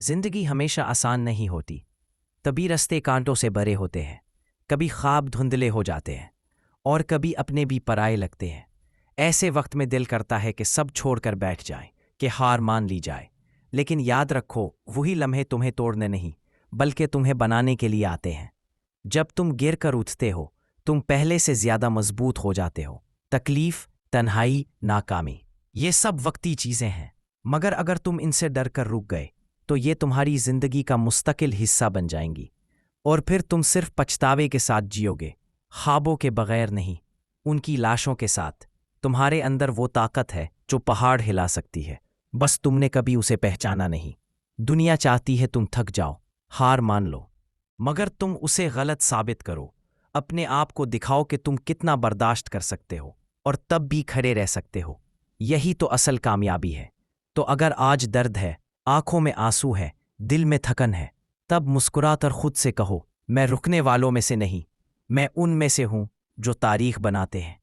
زندگی ہمیشہ آسان نہیں ہوتی، کبھی رستے کانٹوں سے بھرے ہوتے ہیں، کبھی خواب دھندلے ہو جاتے ہیں اور کبھی اپنے بھی پرائے لگتے ہیں۔ ایسے وقت میں دل کرتا ہے کہ سب چھوڑ کر بیٹھ جائیں، کہ ہار مان لی جائے، لیکن یاد رکھو وہی لمحے تمہیں توڑنے نہیں بلکہ تمہیں بنانے کے لیے آتے ہیں۔ جب تم گر کر اٹھتے ہو تم پہلے سے زیادہ مضبوط ہو جاتے ہو۔ تکلیف، تنہائی، ناکامی، یہ سب وقتی چیزیں ہیں، مگر اگر تم ان سے ڈر کر رک گئے تو یہ تمہاری زندگی کا مستقل حصہ بن جائیں گی، اور پھر تم صرف پچھتاوے کے ساتھ جیو گے، خوابوں کے بغیر نہیں، ان کی لاشوں کے ساتھ۔ تمہارے اندر وہ طاقت ہے جو پہاڑ ہلا سکتی ہے، بس تم نے کبھی اسے پہچانا نہیں۔ دنیا چاہتی ہے تم تھک جاؤ، ہار مان لو، مگر تم اسے غلط ثابت کرو۔ اپنے آپ کو دکھاؤ کہ تم کتنا برداشت کر سکتے ہو اور تب بھی کھڑے رہ سکتے ہو۔ یہی تو اصل کامیابی ہے۔ تو اگر آج درد ہے، آنکھوں میں آنسو ہے، دل میں تھکن ہے، تب مسکرا کر خود سے کہو، میں رکنے والوں میں سے نہیں، میں ان میں سے ہوں جو تاریخ بناتے ہیں۔